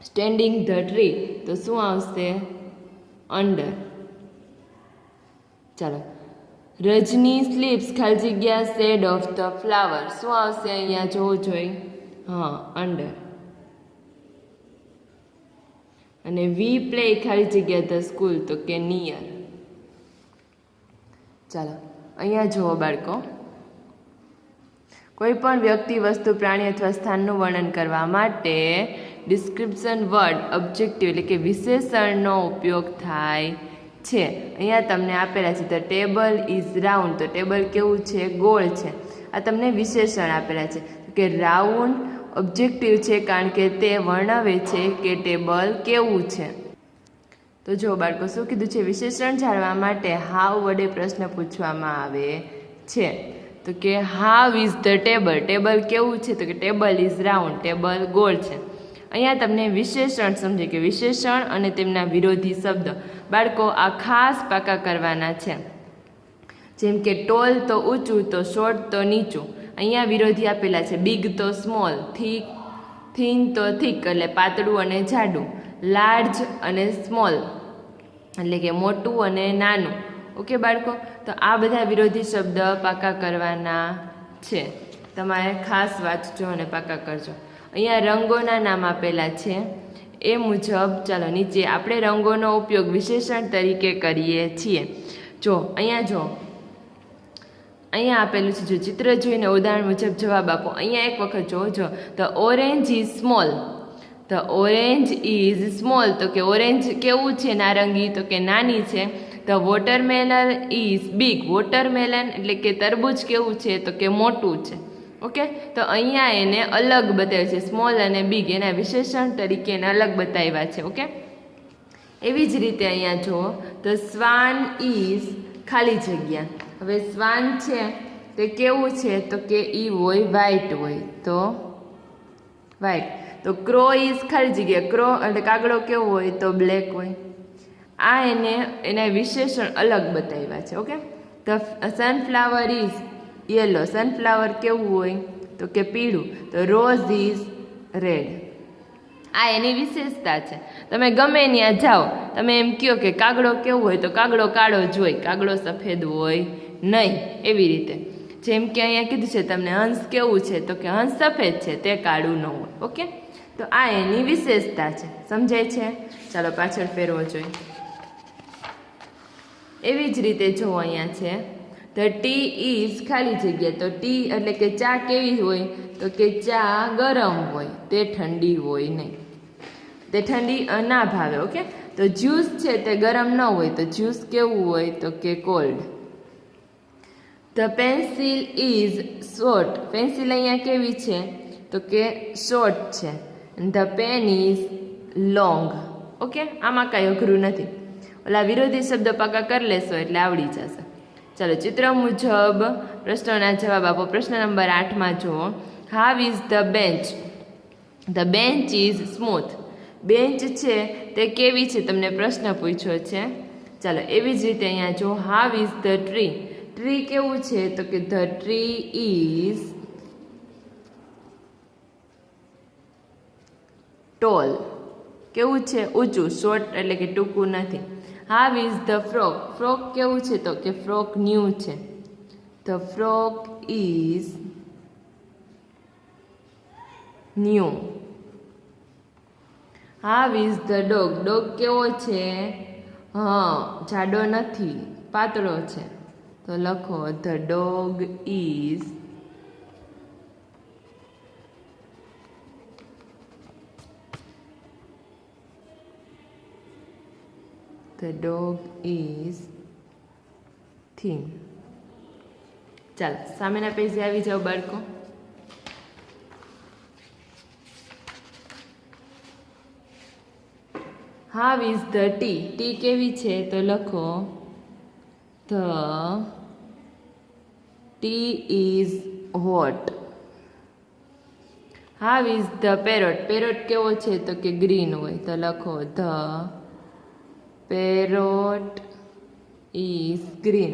સ્ટેન્ડિંગ ધ ટ્રી. તો શું આવશે? અંડર. ચાલો રજની સ્લીપ્સ ખાલી જગ્યા શેડ ઓફ ધ ફ્લાવર. શું આવશે અહીંયા જોવું જોઈએ? અંડર. અને વી પ્લે ખાલી જગ્યા ધ સ્કૂલ. તો કે નિયર. ચાલો અહીંયા જુઓ બાળકો. કોઈ પણ વ્યક્તિ, વસ્તુ, પ્રાણી અથવા સ્થાનનું વર્ણન કરવા માટે ડિસ્ક્રિપ્શન વર્ડ ઓબ્જેક્ટિવ એટલે કે વિશેષણનો ઉપયોગ થાય છે. અહીંયા તમને આપેલા છે ધ ટેબલ ઇઝ રાઉન્ડ. તો ટેબલ કેવું છે? ગોળ છે. આ તમને વિશેષણ આપેલા છે કે રાઉન્ડ ઓબ્જેક્ટિવ છે કારણ કે તે વર્ણવે છે કે ટેબલ કેવું છે. તો જો બાળકો શું કીધું છે? વિશેષણ જાણવા માટે હાવ વડે પ્રશ્ન પૂછવામાં આવે છે. તો કે how is the table? Table કેવું છે? તો કે ટેબલ ઇઝ રાઉન્ડ. ટેબલ ગોળ છે. અહીંયા તમને વિશેષણ સમજે કે વિશેષણ અને તેમના વિરોધી શબ્દ. બાળકો આ ખાસ પાકા કરવાના છે. જેમ કે ટોલ તો ઊંચું, તો શોર્ટ તો નીચું. અહીંયા વિરોધી આપેલા છે. બિગ તો સ્મોલ, થીન તો થીક એટલે પાતળું અને જાડું, લાર્જ અને સ્મોલ એટલે કે મોટું અને નાનું. ઓકે બાળકો, તો આ બધા વિરોધી શબ્દ પાકા કરવાના છે. તમારે ખાસ વાંચજો અને પાકા કરજો. અહીંયા રંગોના નામ આપેલા છે એ મુજબ ચાલો નીચે આપણે રંગોનો ઉપયોગ વિશેષણ તરીકે કરીએ છીએ. જો અહીંયા આપેલું છે. જો ચિત્ર જોઈને ઉદાહરણ મુજબ જવાબ આપો. અહીંયા એક વખત જો the orange is small. The orange is small. તો કે ઓરેન્જ કેવું છે? નારંગી. તો કે નાની છે. The watermelon is big. Watermelon એટલે કે તરબૂચ કેવું છે? તો કે મોટું છે. ઓકે, તો અહીંયા એને અલગ બતાવ્યું છે, સ્મોલ અને બિગ એના વિશેષણ તરીકે એને અલગ બતાવ્યા છે. ઓકે, એવી જ રીતે અહીંયા જુઓ તો સ્વાન ઇઝ ખાલી જગ્યા. હવે સ્વાન છે તે કેવું છે તો કે ઈ હોય વ્હાઈટ હોય, તો વ્હાઈટ. તો ક્રો ઇઝ ખાલી જગ્યા, ક્રો એટલે કાગડો કેવો હોય તો બ્લેક હોય. આ એને એના વિશેષણ અલગ બતાવ્યા છે. ઓકે, તો સનફ્લાવર ઇઝ યલો, સનફ્લાવર કેવું હોય તો કે પીળું, તો રોઝ ઇઝ રેડ. આ એની વિશેષતા છે. તમે ગમે ત્યાં જાઓ, તમે એમ કહો કે કાગડો કેવો હોય તો કાગડો કાળો જ હોય, કાગડો સફેદ હોય નહીં. એવી રીતે જેમ કે અહીંયા કીધું છે તમને હંસ કેવું છે તો કે હંસ સફેદ છે, તે કાળું ન હોય. ઓકે, તો આ એની વિશેષતા છે. સમજાય છે? ચાલો પાછળ ફેરવો જોઈએ. એવી જ રીતે જો અહીંયા છે તો ટી ઇઝ ખાલી જગ્યા, તો ટી એટલે કે ચા કેવી હોય તો કે ચા ગરમ હોય, તે ઠંડી હોય નહીં, તે ઠંડી ના ભાવે. ઓકે, તો જ્યુસ છે તે ગરમ ન હોય, તો જ્યુસ કેવું હોય તો કે cold. The pencil is short, pencil અહીંયા કેવી છે તો કે શોર્ટ છે. The pen is long. Okay, આમાં કાંઈ અઘરું નથી. ઓલા વિરોધી શબ્દ પાકા કરી લેશો એટલે આવડી જશે. ચાલો ચિત્ર મુજબ પ્રશ્નોના જવાબ આપો. પ્રશ્ન નંબર 8માં જુઓ. How is the bench? The bench is smooth. Bench છે તે કેવી છે તમને પ્રશ્ન પૂછ્યો છે. ચાલો એવી જ રીતે અહીંયા જો how is the tree? Tree કેવું છે તો કે ધ ટ્રી ઇઝ ટોલ. કેવું છે? ઊંચું. શોર્ટ એટલે કે ટૂંકું નથી. How is the frock? Frock કેવું છે તો કે ફ્રોક ન્યૂ છે. The frock is new. How is the dog? Dog કેવો છે? જાડો નથી, પાતળો છે. તો લખો ધ ડોગ ઇઝ થીન. ચાલો સામેના પેજે આવી જાઓ બાળકો. How is the T? T કેવી છે તો લખો the T is hot. How is the parrot? Parrot કેવો છે તો કે ગ્રીન હોય, તો લખો ધ પેરોટ ઇઝ ગ્રીન.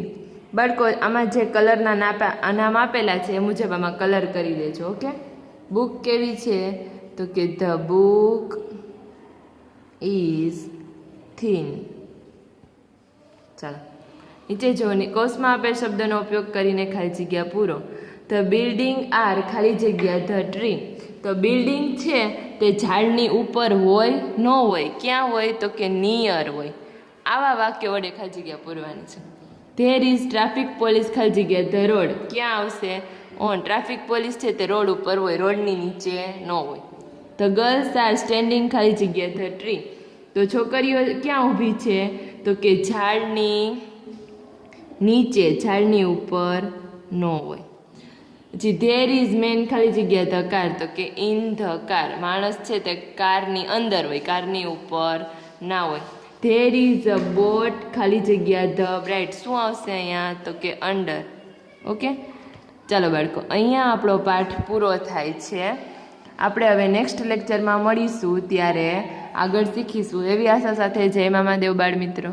બાળકો આમાં જે કલરના નામ આપેલા છે એ મુજબ આમાં કલર કરી દેજો. ઓકે, બુક કેવી છે તો કે ધ બુક ઇઝ થીન. ચાલો નીચે જો કોષમાં આપેલ શબ્દનો ઉપયોગ કરીને ખાલી જગ્યા પૂરો. ધ બિલ્ડિંગ આર ખાલી જગ્યા ધ ટ્રી. તો બિલ્ડિંગ છે તે ઝાડની ઉપર હોય ન હોય, ક્યાં હોય તો કે નિયર હોય. આવા વાક્ય વડે ખાલી જગ્યા પૂરવાની છે. ધેર ઇઝ ટ્રાફિક પોલીસ ખાલી જગ્યા ધ રોડ. ક્યાં આવશે? ઓન. ટ્રાફિક પોલીસ છે તે રોડ ઉપર હોય, રોડની નીચે ન હોય. ધ ગર્લ્સ આર સ્ટેન્ડિંગ ખાલી જગ્યા ધ ટ્રી. તો છોકરીઓ ક્યાં ઊભી છે તો કે ઝાડની નીચે, ઝાડની ઉપર ન હોય. પછી ધેર ઇઝ મેન ખાલી જગ્યા ધ કાર. તો કે ઇન ધ કાર. માણસ છે તે કારની અંદર હોય, કારની ઉપર ના હોય. ધેર ઇઝ અ બોટ ખાલી જગ્યા ધ બ્રાઇટ. શું આવશે અહીંયા તો કે અંડર. ઓકે, ચાલો બાળકો અહીંયા આપણો પાઠ પૂરો થાય છે. આપણે હવે નેક્સ્ટ લેક્ચરમાં મળીશું, ત્યારે આગળ શીખીશું. એવી આશા સાથે જય મામાદેવ બાળ મિત્રો.